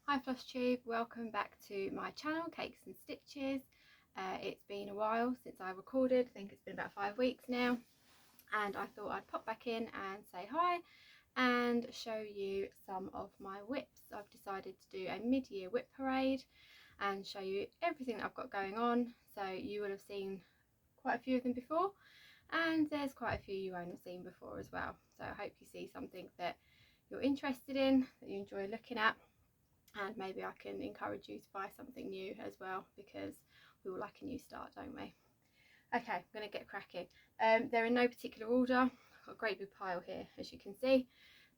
Hi Floss Tube, welcome back to my channel, Cakes and Stitches. It's been a while since I recorded, I think it's been about 5 weeks now, and I thought I'd pop back in and say hi and show you some of my WIPs. I've decided to do a mid-year WIP parade and show you everything that I've got going on. So you will have seen quite a few of them before, and there's quite a few you won't have seen before as well. So I hope you see something that you're interested in, that you enjoy looking at, and maybe I can encourage you to buy something new as well, because we all like a new start, don't we? Okay, I'm going to get cracking. They're in no particular order. I've got a great big pile here, as you can see.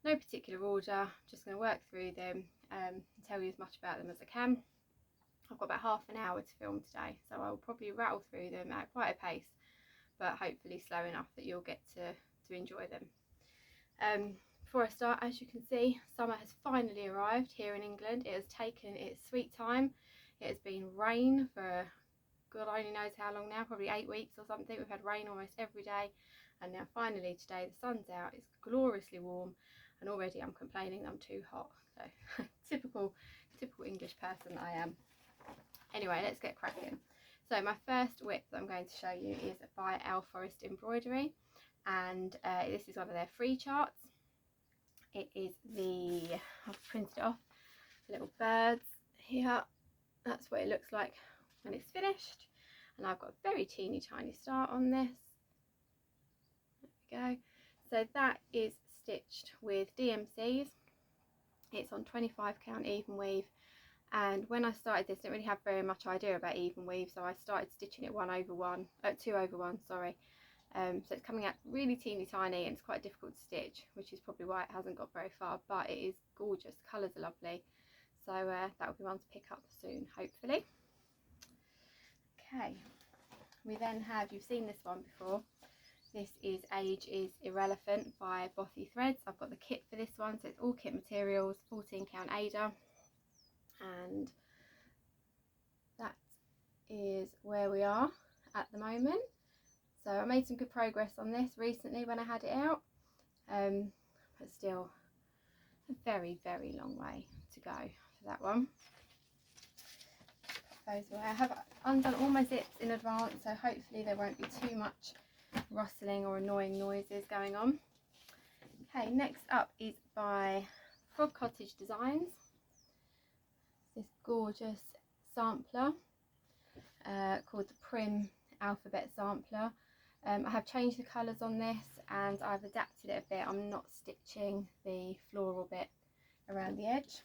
No particular order. I'm just going to work through them and tell you as much about them as I can. I've got about half an hour to film today, so I'll probably rattle through them at quite a pace, but hopefully slow enough that you'll get to enjoy them. Before I start, as you can see, summer has finally arrived here in England. It has taken its sweet time. It has been rain for God only knows how long now, probably 8 weeks or something. We've had rain almost every day, and now finally today the sun's out. It's gloriously warm, and already I'm complaining I'm too hot. So typical English person that I am. Anyway, let's get cracking. So my first WIP that I'm going to show you is by Our Forest Embroidery, and this is one of their free charts. It is I've printed it off, little birds here. That's what it looks like when it's finished, and I've got a very teeny tiny start on this. There we go. So that is stitched with DMCs. It's on 25 count even weave, and when I started this I didn't really have very much idea about even weave, so I started stitching it 2 over 1, sorry. So it's coming out really teeny tiny, and it's quite difficult to stitch, which is probably why it hasn't got very far, but it is gorgeous. The colours are lovely, so that will be one to pick up soon, hopefully. Okay, we then have, you've seen this one before, this is Age is Irrelevant by Bothy Threads. I've got the kit for this one, so it's all kit materials, 14 count Ada, and that is where we are at the moment. So I made some good progress on this recently when I had it out, but still a very long way to go for that one. I have undone all my zips in advance, so hopefully there won't be too much rustling or annoying noises going on. Okay, next up is by Frog Cottage Designs. This gorgeous sampler called the Prim Alphabet Sampler. I have changed the colours on this, and I've adapted it a bit. I'm not stitching the floral bit around the edge.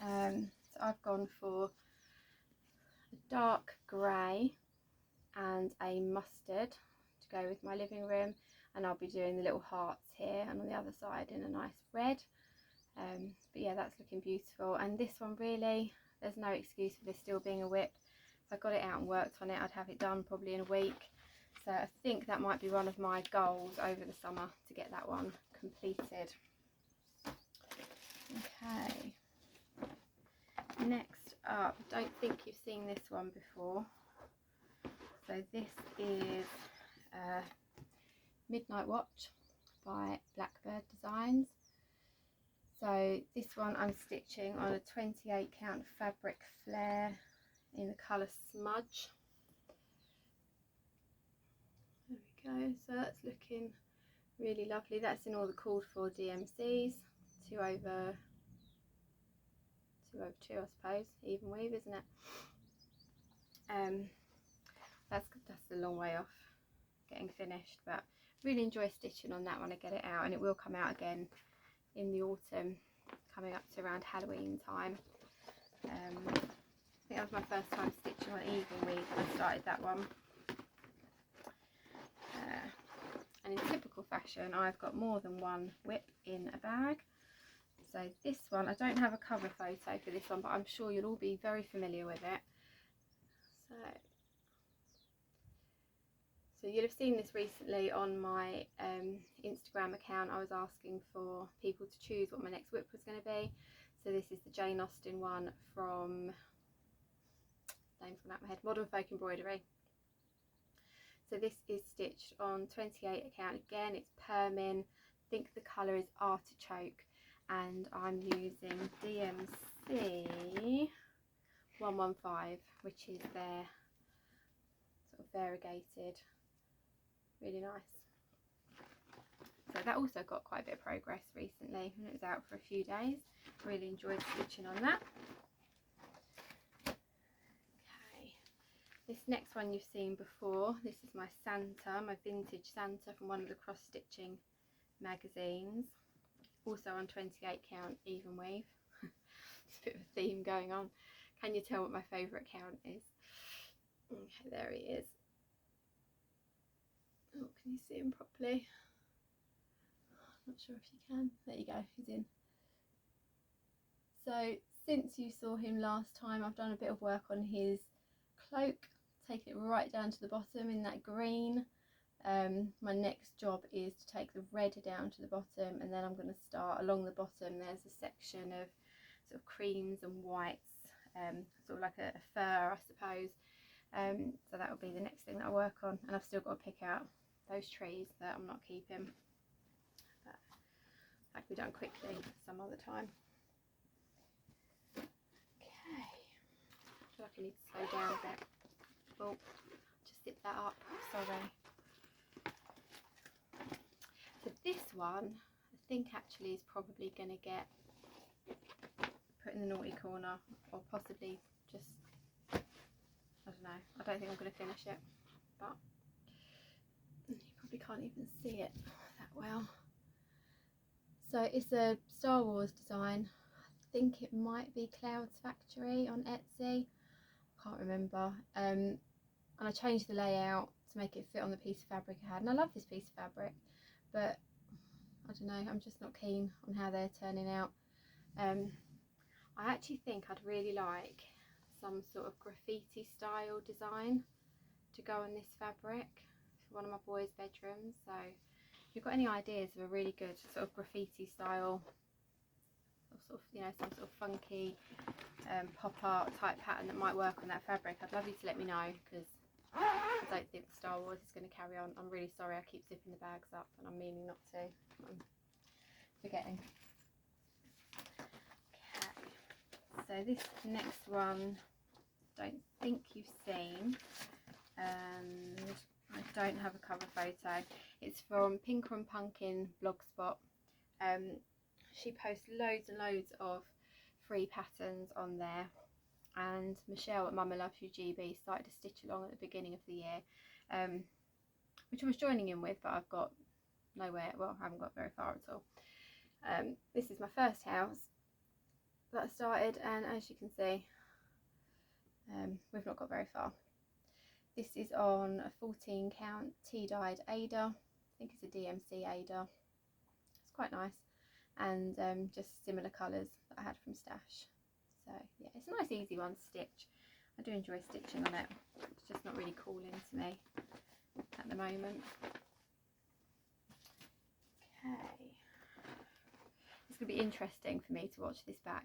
So I've gone for a dark grey and a mustard to go with my living room, and I'll be doing the little hearts here and on the other side in a nice red. But yeah, that's looking beautiful, and this one really, there's no excuse for this still being a WIP. If I got it out and worked on it, I'd have it done probably in a week. So I think that might be one of my goals over the summer, to get that one completed. Okay, next up, I don't think you've seen this one before. So this is Midnight Watch by Blackbird Designs. So this one I'm stitching on a 28 count fabric flare in the colour Smudge. There we go, so that's looking really lovely. That's in all the called for DMCs, 2 over 2, I suppose, even weave, isn't it? That's a long way off getting finished, but really enjoy stitching on that when I get it out, and it will come out again in the autumn, coming up to around Halloween time. I think that was my first time stitching on even weave when I started that one. And in typical fashion, I've got more than one WIP in a bag. So this one, I don't have a cover photo for this one, but I'm sure you'll all be very familiar with it. So you'll have seen this recently on my Instagram account. I was asking for people to choose what my next WIP was going to be. So this is the Jane Austen one from, name's gone out of my head, Modern Folk Embroidery. So this is stitched on 28 count. Again, it's Permin. I think the colour is Artichoke, and I'm using DMC 115, which is their sort of variegated, really nice. So that also got quite a bit of progress recently, and it was out for a few days. Really enjoyed stitching on that. Okay, this next one you've seen before. This is my Santa, my vintage Santa from one of the cross stitching magazines, also on 28 count even weave. It's a bit of a theme going on. Can you tell what my favourite count is? Okay, there he is. Oh, can you see him properly? Not sure if you can. There you go, he's in. So since you saw him last time, I've done a bit of work on his cloak, taken it right down to the bottom in that green. My next job is to take the red down to the bottom, and then I'm going to start along the bottom. There's a section of sort of creams and whites, sort of like a fur, I suppose. So that will be the next thing that I work on, and I've still got to pick out those trees that I'm not keeping, but that can be done quickly some other time. Okay, I feel like I need to slow down a bit. Oh, just zip that up, sorry. So this one, I think actually is probably going to get put in the naughty corner, or possibly just, I don't know, I don't think I'm going to finish it, but you probably can't even see it that well. So it's a Star Wars design. I think it might be Cloud's Factory on Etsy, I can't remember. And I changed the layout to make it fit on the piece of fabric I had, and I love this piece of fabric, but I don't know, I'm just not keen on how they're turning out. I actually think I'd really like some sort of graffiti style design to go on this fabric for one of my boys' bedrooms. So if you've got any ideas of a really good sort of graffiti style, or sort of, you know, some sort of funky pop art type pattern that might work on that fabric, I'd love you to let me know, because I don't think Star Wars is going to carry on. I'm really sorry, I keep zipping the bags up and I'm meaning not to. I'm forgetting. Okay, so this next one, don't think you've seen, and I don't have a cover photo. It's from Pink and Pumpkin blogspot. She posts loads and loads of free patterns on there, and Michelle at Mama Loves You GB started to stitch along at the beginning of the year, which I was joining in with, but I've got nowhere, well, I haven't got very far at all. This is my first house that I started, and as you can see, we've not got very far. This is on a 14 count tea-dyed Ada. I think it's a DMC Ada. It's quite nice, and just similar colours that I had from Stash. So yeah, it's a nice easy one to stitch. I do enjoy stitching on it. It's just not really calling to me at the moment. Okay, it's going to be interesting for me to watch this back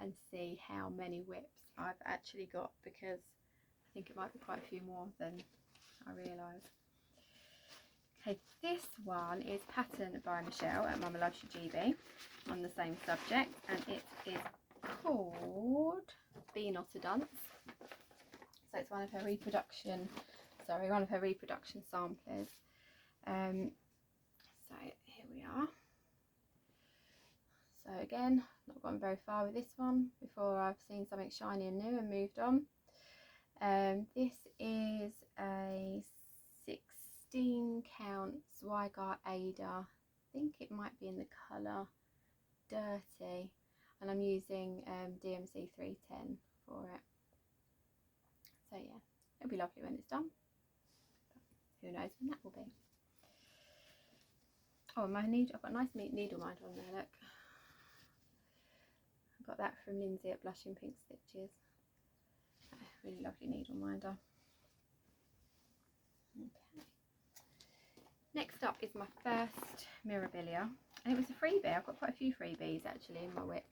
and see how many WIPs I've actually got, because I think it might be quite a few more than I realise. Okay, this one is patterned by Michelle at Mama Loves You GB on the same subject, and it is called Be Not a Dunce. So it's one of her reproduction samplers. So here we are. So again, not gone very far with this one before I've seen something shiny and new and moved on. This is a 16 count Zweigart Ada. I think it might be in the colour Dirty, and I'm using DMC 310 for it. So yeah, it'll be lovely when it's done, but who knows when that will be. Oh, my needle, I've got a nice needle minder on there, look. I got that from Lindsay at Blushing Pink Stitches. Really lovely needle minder. Okay. Next up is my first Mirabilia, and it was a freebie. I've got quite a few freebies actually in my WIPs.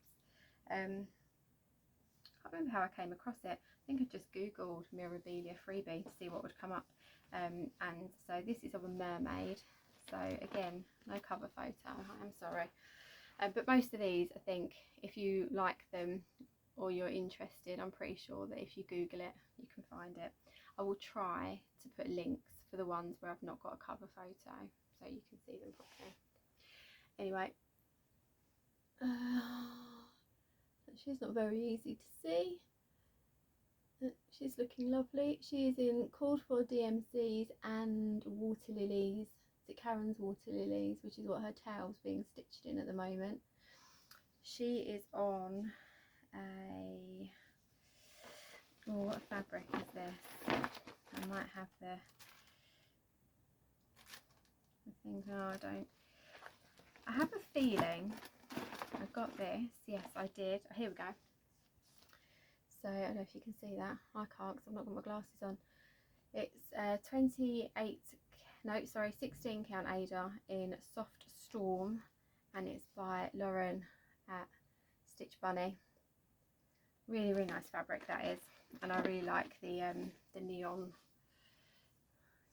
I can't remember how I came across it. I think I just googled Mirabilia freebie to see what would come up. And so this is of a mermaid. So again, no cover photo, I'm sorry. But most of these, I think, if you like them or you're interested, I'm pretty sure that if you Google it, you can find it. I will try to put links for the ones where I've not got a cover photo so you can see them properly. Anyway, she's not very easy to see. She's looking lovely. She's in called for DMCs and water lilies. Is it Karen's water lilies, which is what her tail's being stitched in at the moment. She is on a, oh, what fabric is this? I might have the thing. No, I don't. I have a feeling I got this. Yes, I did. Oh, here we go. So I don't know if you can see that. I can't because I've not got my glasses on. It's 16 count Ada in Soft Storm, and it's by Lauren at Stitch Bunny. Really, really nice fabric that is, and I really like the neon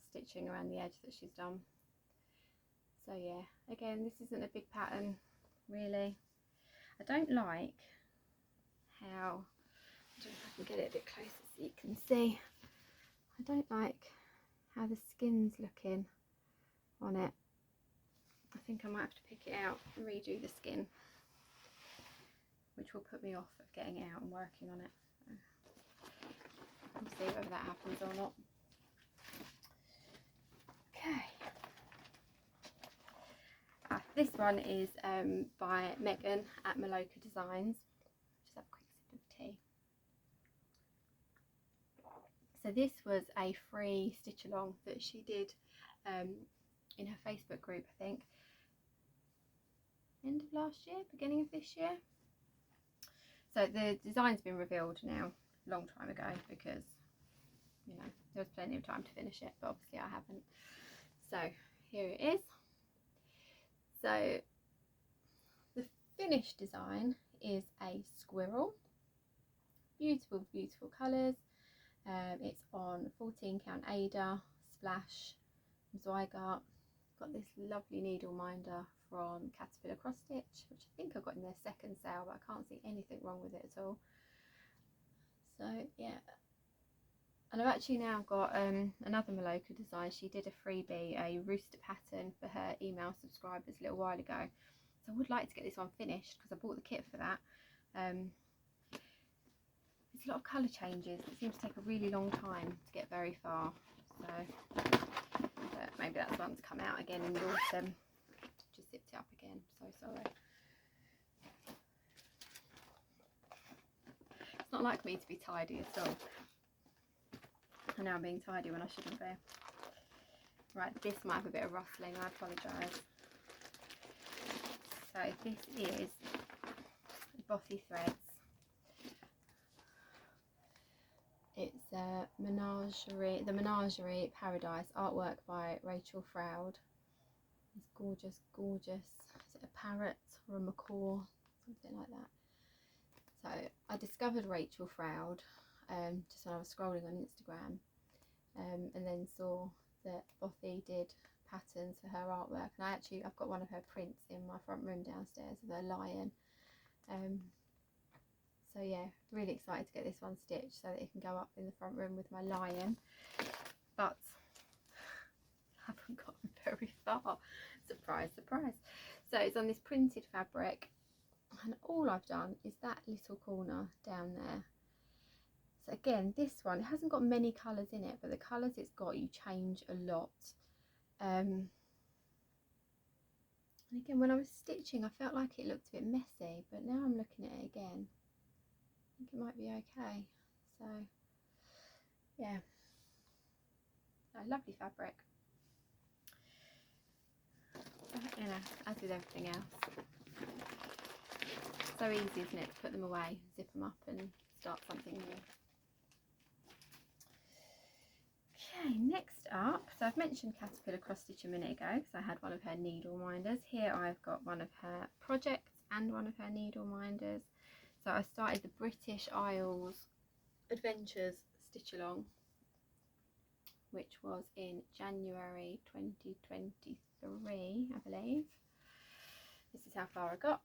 stitching around the edge that she's done. So yeah, again, this isn't a big pattern really. I don't like how, I don't know if I can get it a bit closer so you can see. I don't like how the skin's looking on it. I think I might have to pick it out and redo the skin, which will put me off of getting it out and working on it. We'll see whether that happens or not. Okay. This one is by Megan at Maloka Designs. Just have a quick sip of tea. So this was a free stitch along that she did in her Facebook group, I think, end of last year, beginning of this year. So the design's been revealed now, a long time ago, because, you know, there was plenty of time to finish it, but obviously I haven't. So here it is. So the finished design is a squirrel. Beautiful, beautiful colours. It's on 14 count Ada, Splash, Zweigart. Got this lovely needle minder from Caterpillar Cross Stitch, which I think I got in their second sale, but I can't see anything wrong with it at all. So yeah, and I've actually now got another Maloka design. She did a freebie, a rooster pattern for her email subscribers a little while ago, so I would like to get this one finished because I bought the kit for that. There's a lot of colour changes. It seems to take a really long time to get very far, so but maybe that's one to come out again in the autumn. Just zipped it up again, so sorry. It's not like me to be tidy at all. I know I'm being tidy when I shouldn't be. Right, this might have a bit of rustling, I apologise. So this is Bothy Threads. It's the Menagerie Paradise, artwork by Rachel Froud. It's gorgeous, gorgeous. Is it a parrot or a macaw? Something like that. So I discovered Rachel Froud just when I was scrolling on Instagram, and then saw that Bothy did patterns for her artwork, and I've got one of her prints in my front room downstairs of a lion. So yeah, really excited to get this one stitched so that it can go up in the front room with my lion, but I haven't gotten very far. Surprise, surprise. So it's on this printed fabric, and all I've done is that little corner down there. So again, this one, it hasn't got many colours in it, but the colours it's got, you change a lot. And again, when I was stitching, I felt like it looked a bit messy, but now I'm looking at it again, I think it might be okay. So yeah, lovely fabric. You know, as with everything else, so easy, isn't it, to put them away, zip them up and start something new. Okay, next up, so I've mentioned Caterpillar Cross Stitch a minute ago because I had one of her needle minders. Here I've got one of her projects and one of her needle minders. So I started the British Isles Adventures Stitch Along, which was in January 2023, I believe. This is how far I got.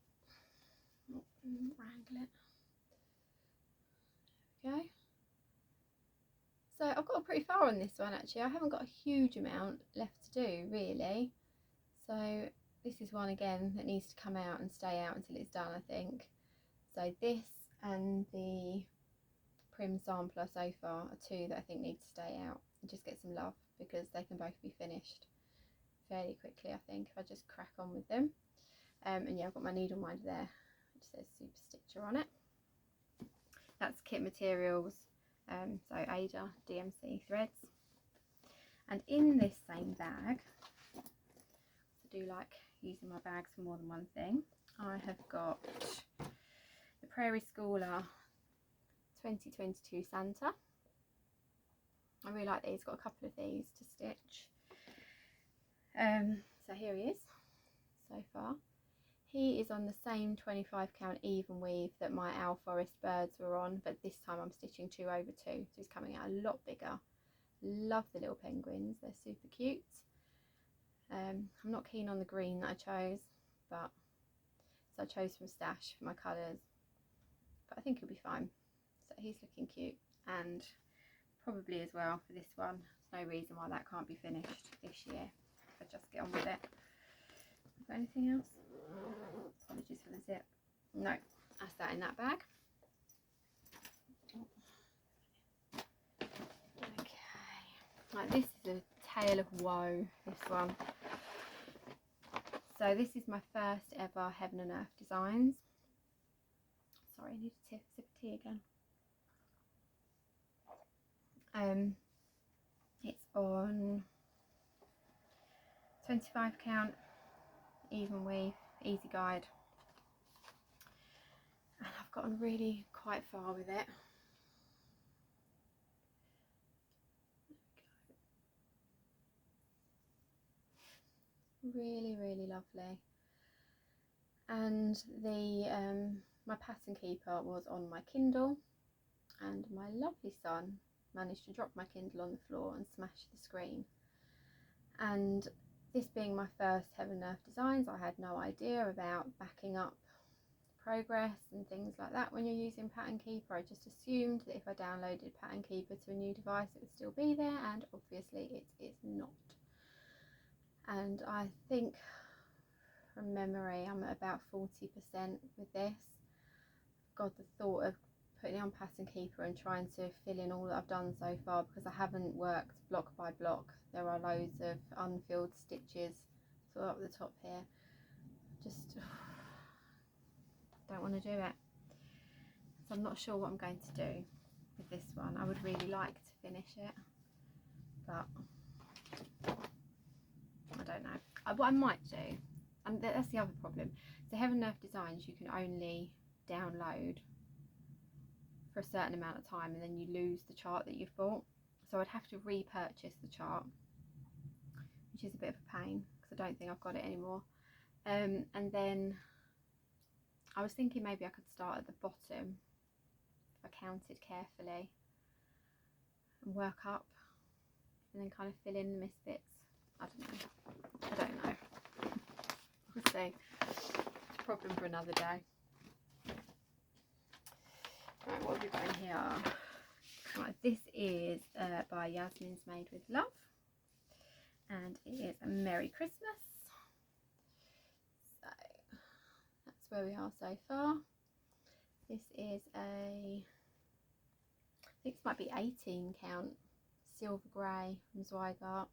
Wrangle it. Okay. So I've got pretty far on this one actually. I haven't got a huge amount left to do really. So this is one again that needs to come out and stay out until it's done, I think. So this and the Prim Sampler so far are two that I think need to stay out and just get some love, because they can both be finished fairly quickly, I think, if I just crack on with them. And yeah, I've got my needle minder there, which says Super Stitcher on it. That's kit materials, so Ada DMC threads. And in this same bag, I do like using my bags for more than one thing, I have got the Prairie Schooler 2022 Santa. I really like these, got a couple of these to stitch. So here he is so far. He is on the same 25 count even weave that my Owl Forest birds were on, but this time I'm stitching 2 over 2, so he's coming out a lot bigger. Love the little penguins, they're super cute. I'm not keen on the green that I chose, but so I chose from Stash for my colours, but I think he'll be fine. So he's looking cute, and probably as well for this one, there's no reason why that can't be finished this year if I just get on with it. Got anything else? Apologies for the zip. No, that's that in that bag. Okay, right, this is a tale of woe, this one. So this is my first ever Heaven and Earth designs. Sorry, I need a sip of tea again. It's on 25 count, even weave, easy guide, and I've gotten really quite far with it. Really, really lovely. And the my pattern keeper was on my Kindle, and my lovely son managed to drop my Kindle on the floor and smash the screen. And this being my first Heaven and Earth designs, I had no idea about backing up progress and things like that when you're using Pattern Keeper. I just assumed that if I downloaded Pattern Keeper to a new device it would still be there, and obviously it is not. And I think from memory I'm at about 40% with this. God, the thought of putting it on Pattern Keeper and trying to fill in all that I've done so far, because I haven't worked block by block. There are loads of unfilled stitches sort of up the top here. Just don't want to do it. So I'm not sure what I'm going to do with this one. I would really like to finish it, but I don't know. What I might do, and that's the other problem, so Heaven and Earth designs you can only download for a certain amount of time, and then you lose the chart that you've bought. So I'd have to repurchase the chart, which is a bit of a pain because I don't think I've got it anymore. And then I was thinking maybe I could start at the bottom if I counted carefully and work up, and then kind of fill in the misfits. I don't know. We'll see. It's a problem for another day. Right, what have we got in here? Right, this is by Yasmin's Made with Love, and it is a Merry Christmas. So that's where we are so far. This is I think this might be 18 count silver grey from Zweigart,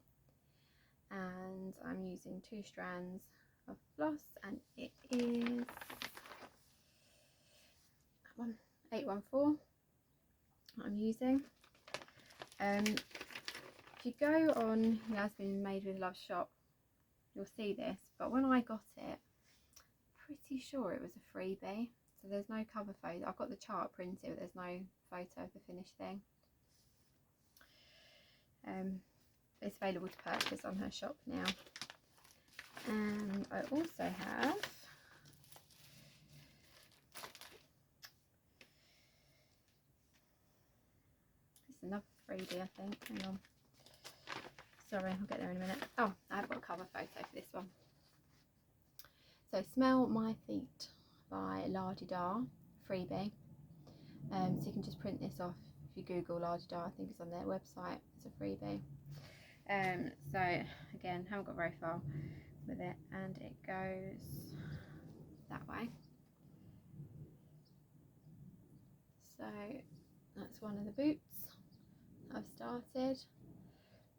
and I'm using 2 strands of floss, and it is 814 I'm using. If you go on Yasmin Made with Love shop, you'll see this, but when I got it, pretty sure it was a freebie, so there's no cover photo. I've got the chart printed, but there's no photo of the finished thing. It's available to purchase on her shop now. And I also have another freebie, I think. Hang on, sorry, I'll get there in a minute. Oh, I've got a cover photo for this one. So Smell My Feet by La Di Da, freebie. So you can just print this off. If you Google La Di Da, I think it's on their website. It's a freebie. So again, haven't got very far with it, and it goes that way. So that's one of the boots I've started.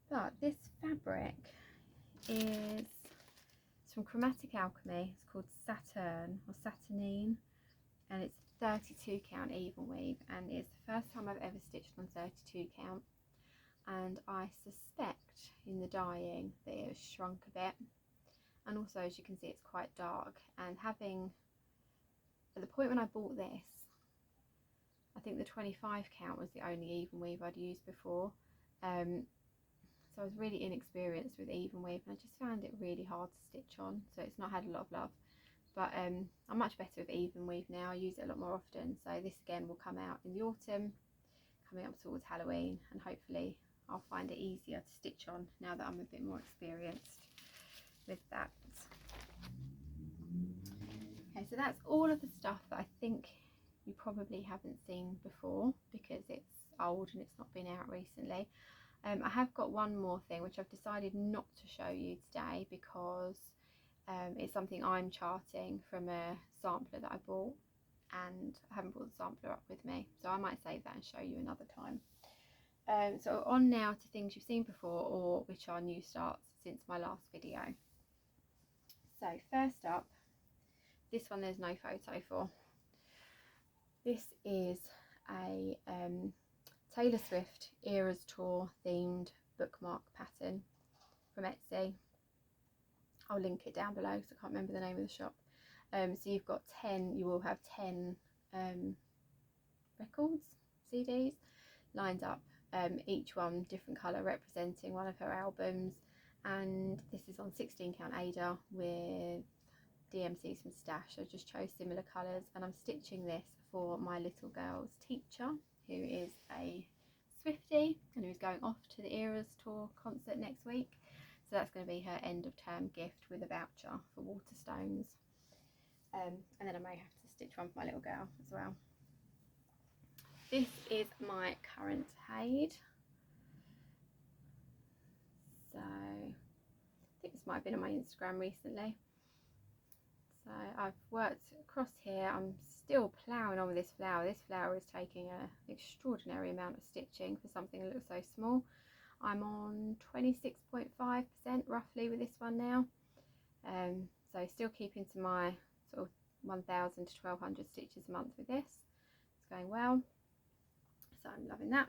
But this fabric is from Chromatic Alchemy. It's called Saturn or Saturnine, and it's 32 count even weave, and it's the first time I've ever stitched on 32 count, and I suspect in the dyeing that it has shrunk a bit, and also as you can see it's quite dark, and having at the point when I bought this, I think the 25 count was the only even weave I'd used before, so I was really inexperienced with even weave, and I just found it really hard to stitch on, so it's not had a lot of love. But I'm much better with even weave now. I use it a lot more often, so this again will come out in the autumn, coming up towards Halloween, and hopefully I'll find it easier to stitch on now that I'm a bit more experienced with that. Okay, so that's all of the stuff that I think you probably haven't seen before because it's old and it's not been out recently. I have got one more thing which I've decided not to show you today because it's something I'm charting from a sampler that I bought, and I haven't brought the sampler up with me, so I might save that and show you another time. So on now to things you've seen before or which are new starts since my last video. So first up, this one there's no photo for. This is a Taylor Swift Eras Tour themed bookmark pattern from Etsy. I'll link it down below because I can't remember the name of the shop. So you've got 10, you will have 10 records, CDs lined up, each one different colour representing one of her albums, and this is on 16 count Ada with DMC's from Stash. I just chose similar colours, and I'm stitching this for my little girl's teacher who is a Swiftie and who's going off to the Eras Tour concert next week. So that's going to be her end of term gift with a voucher for Waterstones. And then I may have to stitch one for my little girl as well. This is my current Haid. So I think this might have been on my Instagram recently. So I've worked across here. I'm still ploughing on with this flower. This flower is taking an extraordinary amount of stitching for something that looks so small. I'm on 26.5% roughly with this one now. So still keeping to my sort of 1,000 to 1,200 stitches a month with this. It's going well. So I'm loving that.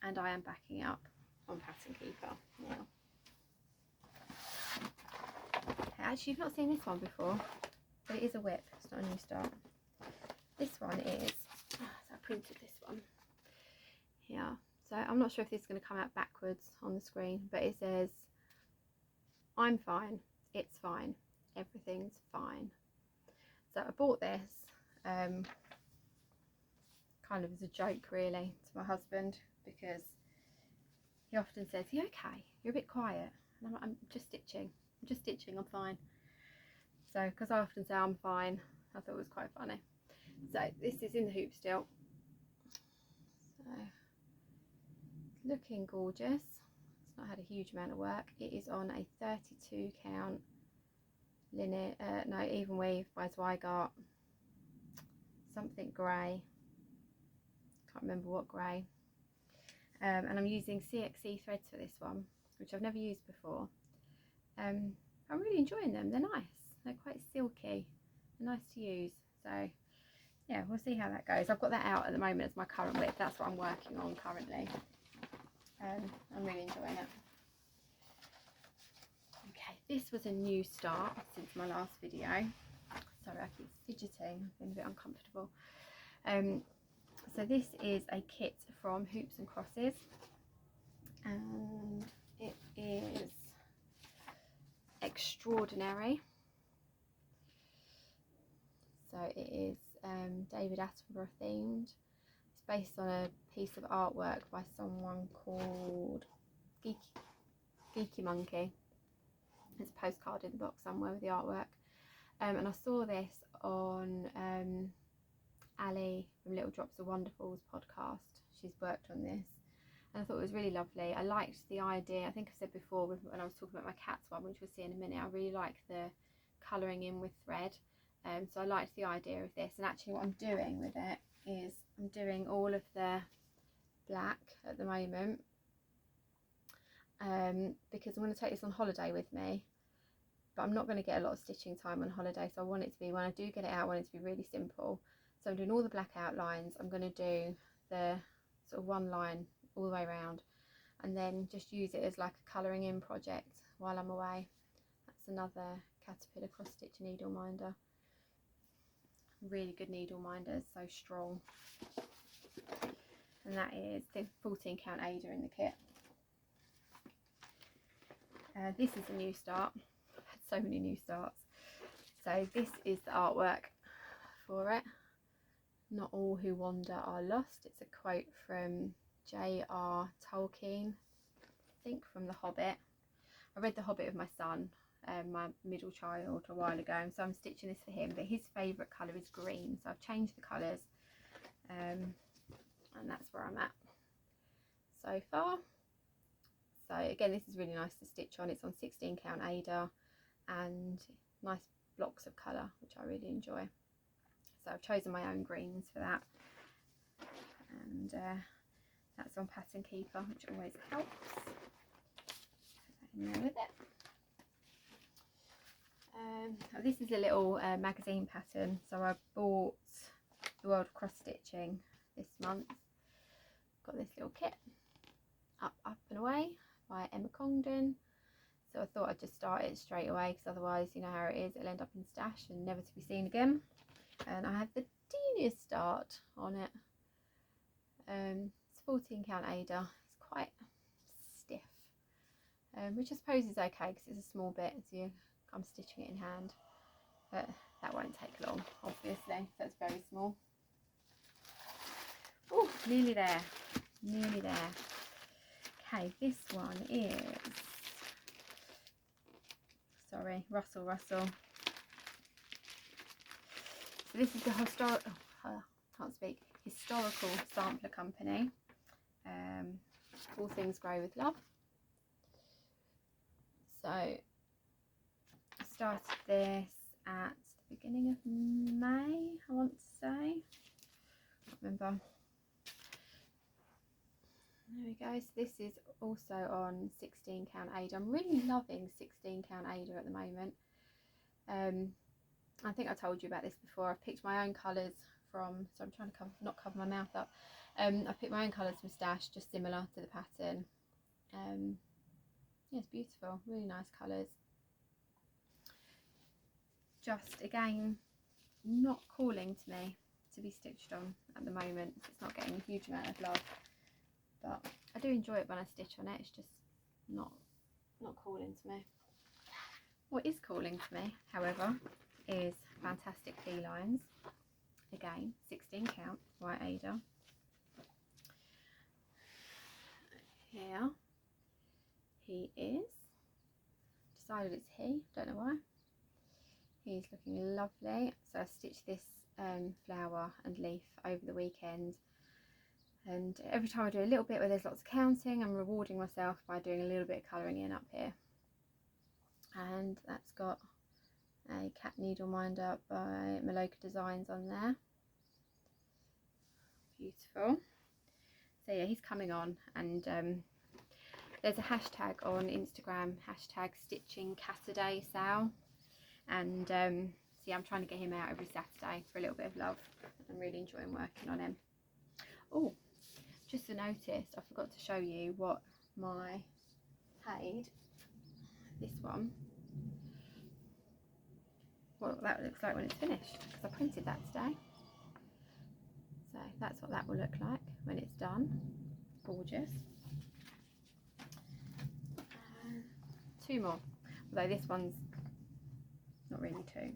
And I am backing up on Pattern Keeper now. Actually, you've not seen this one before, but it is a WIP. It's not a new start. This one is, so I printed this one here. So I'm not sure if this is going to come out backwards on the screen, but it says, I'm fine, it's fine, everything's fine. So I bought this kind of as a joke really to my husband, because he often says, you okay? You're a bit quiet. And I'm like, I'm just stitching, I'm fine. So because I often say I'm fine, I thought it was quite funny. So this is in the hoop still. So looking gorgeous. It's not had a huge amount of work. It is on a 32 count linen, no, even weave by Zweigart, something grey, can't remember what grey, and I'm using CXC threads for this one, which I've never used before. I'm really enjoying them. They're nice, they're quite silky, they're nice to use. So yeah, we'll see how that goes. I've got that out at the moment as my current WIP. That's what I'm working on currently. I'm really enjoying it. Okay, this was a new start since my last video. Sorry, I keep fidgeting, I've been a bit uncomfortable. So this is a kit from Hoops and Crosses, and it is extraordinary. So it is David Attenborough themed. It's based on a piece of artwork by someone called Geeky Monkey. There's a postcard in the box somewhere with the artwork. And I saw this on Ali from Little Drops of Wonderful's podcast. She's worked on this, and I thought it was really lovely. I liked the idea. I think I said before when I was talking about my cats one, which we'll see in a minute, I really like the colouring in with thread. So I liked the idea of this, and actually what I'm doing with it is I'm doing all of the black at the moment, because I'm going to take this on holiday with me, but I'm not going to get a lot of stitching time on holiday, so I want it to be, when I do get it out, I want it to be really simple. So I'm doing all the black outlines. I'm going to do the sort of one line all the way around, and then just use it as like a colouring in project while I'm away. That's another Caterpillar cross stitch needle minder. Really good needle minder, so strong. And that is the 14 count Ada in the kit. This is a new start. I've had so many new starts. So this is the artwork for it. Not all who wander are lost. It's a quote from J.R. Tolkien, I think from The Hobbit. I read The Hobbit with my son, my middle child, a while ago, and so I'm stitching this for him, but his favourite colour is green, so I've changed the colours, and that's where I'm at so far. So again, this is really nice to stitch on. It's on 16 count Ada and nice blocks of colour, which I really enjoy. So I've chosen my own greens for that, and that's on Pattern Keeper, which always helps. Put that in there with it. This is a little magazine pattern, so I bought The World of Cross Stitching this month. Got this little kit, Up, Up and Away by Emma Congdon. So I thought I'd just start it straight away, because otherwise, you know how it is, it'll end up in stash and never to be seen again. And I have the teeniest start on it. It's 14 count Ada. It's quite stiff, which I suppose is okay because it's a small bit, so I'm stitching it in hand, but that won't take long, obviously. That's very small. Oh, nearly there, nearly there. Okay, this one is, sorry, Russell. So this is the historical sampler company. All Things Grow with Love. So I started this at the beginning of May, I want to say. I can't remember. There we go. So this is also on 16 count Ada. I'm really loving 16 count Ada at the moment. I think I told you about this before. I've picked my own colours from, so I'm trying to not cover my mouth up. I've picked my own colours from stash, just similar to the pattern. Yeah, it's beautiful, really nice colours. Just again, not calling to me to be stitched on at the moment. It's not getting a huge amount of love, but I do enjoy it when I stitch on it. It's just not calling to me. What is calling to me, however, is Fantastic Felines. Again, 16 count, white Ada. Here he is. Decided it's he, don't know why. He's looking lovely. So I stitched this flower and leaf over the weekend, and every time I do a little bit where there's lots of counting, I'm rewarding myself by doing a little bit of colouring in up here. And that's got a cat needle minder by Maloka Designs on there. Beautiful. So yeah, he's coming on, and there's a hashtag on Instagram, hashtag Stitching Caturday sale, and so yeah, I'm trying to get him out every Saturday for a little bit of love. I'm really enjoying working on him. Oh, just a notice, I forgot to show you what my paid, this one, what that looks like when it's finished, because I printed that today. So that's what that will look like when it's done. Gorgeous. Two more, although this one's not really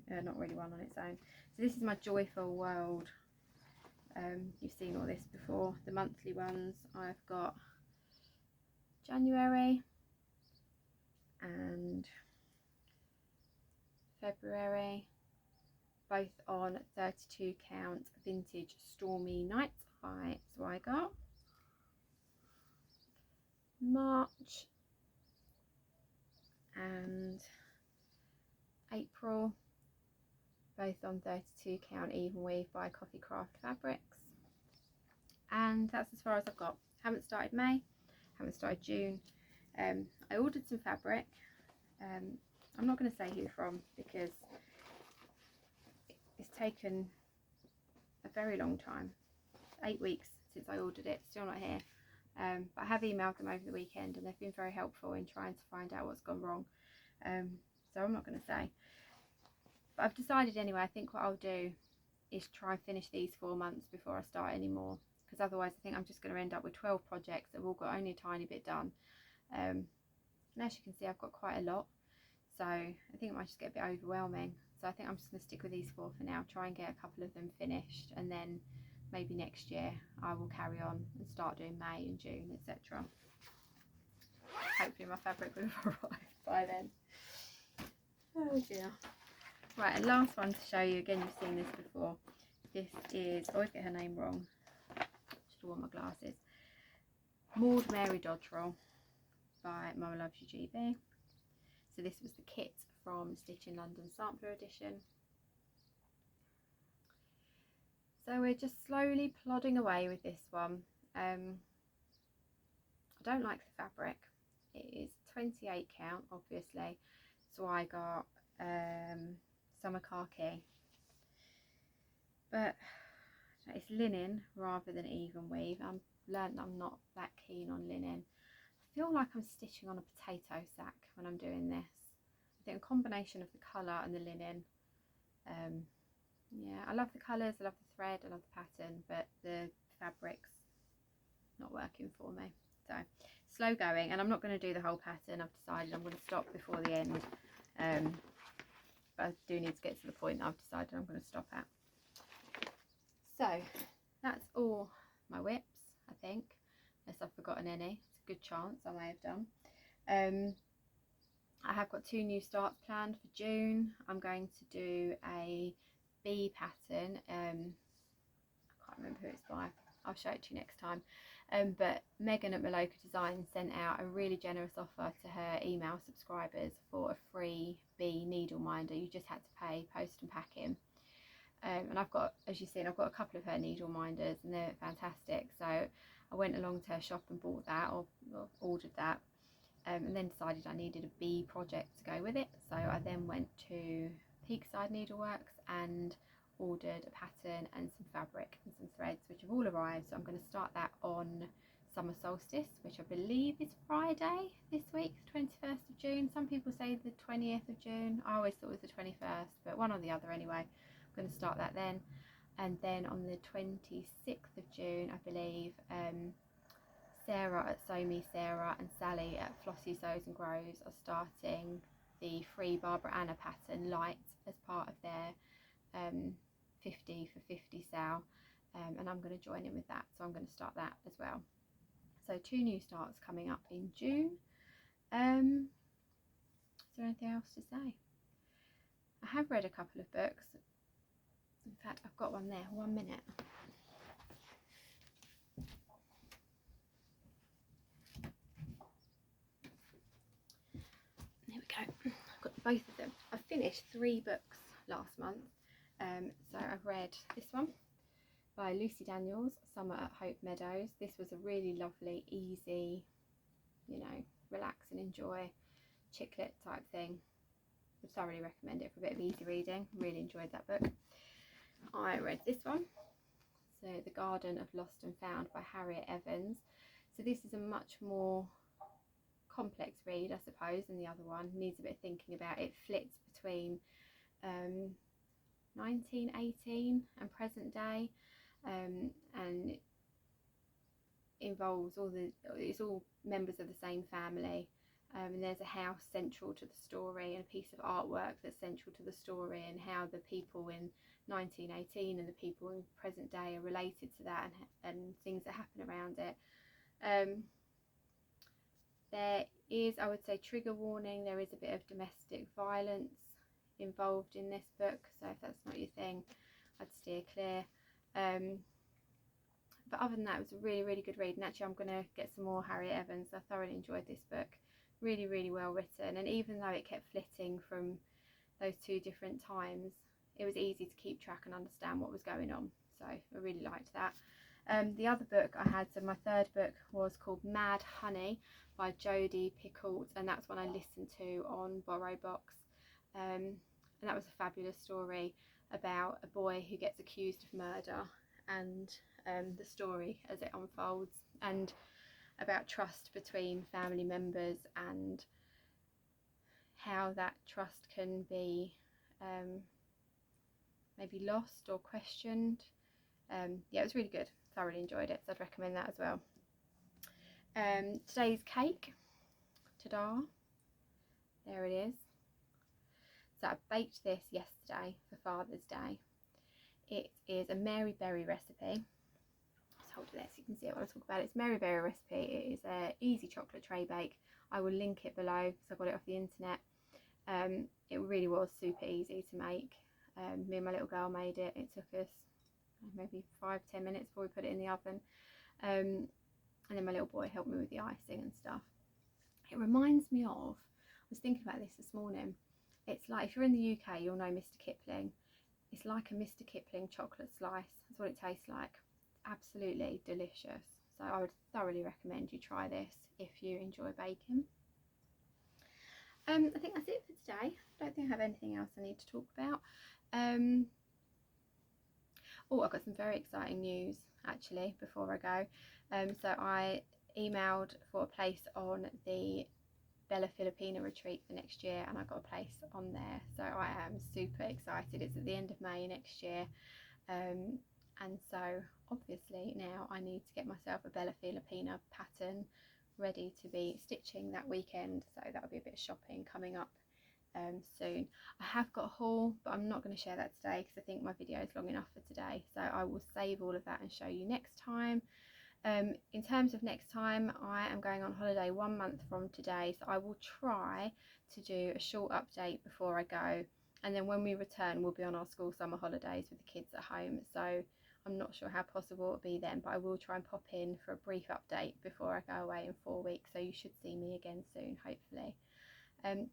not really one on its own. So this is my Joyful World. You've seen all this before. The monthly ones, I've got January and February both on 32 count vintage Stormy Nights by Zweigart. March and April, both on 32 count even weave by Coffee Craft Fabrics. And that's as far as I've got. Haven't started May, haven't started June. I ordered some fabric. I'm not going to say who from because it's taken a very long time, 8 weeks since I ordered it, still not here. But I have emailed them over the weekend and they've been very helpful in trying to find out what's gone wrong. So I'm not going to say. But I've decided anyway, I think what I'll do is try and finish these 4 months before I start any more. Because otherwise I think I'm just going to end up with 12 projects that have all got only a tiny bit done. And as you can see, I've got quite a lot. So I think it might just get a bit overwhelming. So I think I'm just going to stick with these 4 for now, try and get a couple of them finished, and then maybe next year I will carry on and start doing May and June, etc. Hopefully my fabric will have arrived by then. Oh dear. Right, and last one to show you, again you've seen this before. This is, I always get her name wrong, should have worn my glasses. Maud Mary Dodgerel by Mama Loves You GB. So this was the kit from Stitch in London Sampler Edition. So we're just slowly plodding away with this one. I don't like the fabric. It is 28 count, obviously. So I got summer khaki. But it's linen rather than even weave. I've learned I'm not that keen on linen. I feel like I'm stitching on a potato sack when I'm doing this. I think a combination of the colour and the linen. Yeah, I love the colours, I love the thread, I love the pattern, but the fabric's not working for me. So slow going, and I'm not going to do the whole pattern. I've decided I'm going to stop before the end. But I do need to get to the point that I've decided I'm going to stop at. So that's all my WIPs, I think, unless I've forgotten any. It's a good chance I may have done. I have got 2 new starts planned for June. I'm going to do a bee pattern. I can't remember who it's by. I'll show it to you next time. But Megan at Maloka Design sent out a really generous offer to her email subscribers for a free bee needle minder. You just had to pay post and packing. And I've got, as you've seen, I've got a couple of her needle minders and they're fantastic. So I went along to her shop and bought that, or ordered that. And then decided I needed a bee project to go with it. So I then went to Peakside Needleworks and ordered a pattern and some fabric and some threads, which have all arrived. So I'm going to start that on summer solstice, which I believe is Friday this week, 21st of June. Some people say the 20th of June. I always thought it was the 21st, but one or the other anyway. I'm going to start that then. And then on the 26th of June, I believe, Sarah at Sew Me Sarah and Sally at Flossie Sews and Grows are starting the free Barbara Anna pattern light as part of their 50 for 50 sale, and I'm going to join in with that, so I'm going to start that as well. So 2 new starts coming up in June. Is there anything else to say? I have read a couple of books. In fact, I've got one there. 1 minute. There we go. I've got both of them. I finished 3 books last month. So I've read this one by Lucy Daniels, Summer at Hope Meadows. This was a really lovely, easy, you know, relax and enjoy chicklet type thing. Would thoroughly recommend it for a bit of easy reading. Really enjoyed that book. I read this one, so The Garden of Lost and Found by Harriet Evans. So this is a much more complex read, I suppose, than the other one. Needs a bit of thinking about. It flits between 1918 and present day, and involves it's all members of the same family, and there's a house central to the story and a piece of artwork that's central to the story, and how the people in 1918 and the people in present day are related to that, and things that happen around it. There is, I would say, trigger warning. There is a bit of domestic violence involved in this book, so if that's not your thing, I'd steer clear. But other than that, it was a really, really good read, and actually I'm going to get some more Harriet Evans. I thoroughly enjoyed this book. Really, really well written, and even though it kept flitting from those two different times, it was easy to keep track and understand what was going on, so I really liked that. The other book I had, so my third book, was called Mad Honey by Jodi Picoult, and that's one I listened to on BorrowBox, and that was a fabulous story about a boy who gets accused of murder, and the story as it unfolds, and about trust between family members and how that trust can be maybe lost or questioned. Yeah, it was really good. Thoroughly enjoyed it, so I'd recommend that as well. Today's cake, ta-da, there it is. So I baked this yesterday for Father's Day. It is a Mary Berry recipe. Just hold it there so you can see it while I talk about it. It's Mary Berry recipe. It is an easy chocolate tray bake. I will link it below because I got it off the internet. It really was super easy to make. Me and my little girl made it. It took us maybe 5-10 minutes before we put it in the oven. And then my little boy helped me with the icing and stuff. It reminds me of, I was thinking about this morning, it's like, if you're in the UK, you'll know Mr. Kipling. It's like a Mr. Kipling chocolate slice. That's what it tastes like. Absolutely delicious. So I would thoroughly recommend you try this if you enjoy baking. I think that's it for today. I don't think I have anything else I need to talk about. Oh, I've got some very exciting news actually before I go. So I emailed for a place on the Bella Filipina retreat for next year, and I got a place on there, so I am super excited. It's at the end of May next year, and so obviously now I need to get myself a Bella Filipina pattern ready to be stitching that weekend, so that'll be a bit of shopping coming up soon. I have got a haul, but I'm not going to share that today because I think my video is long enough for today, so I will save all of that and show you next time. In terms of next time, I am going on holiday 1 month from today, so I will try to do a short update before I go, and then when we return we'll be on our school summer holidays with the kids at home, so I'm not sure how possible it'll be then, but I will try and pop in for a brief update before I go away in 4 weeks, so you should see me again soon, hopefully.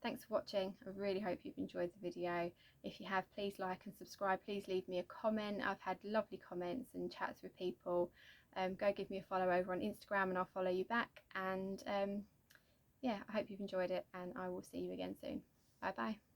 Thanks for watching. I really hope you've enjoyed the video. If you have, please like and subscribe. Please leave me a comment. I've had lovely comments and chats with people. Go give me a follow over on Instagram and I'll follow you back. And yeah, I hope you've enjoyed it, and I will see you again soon. Bye bye.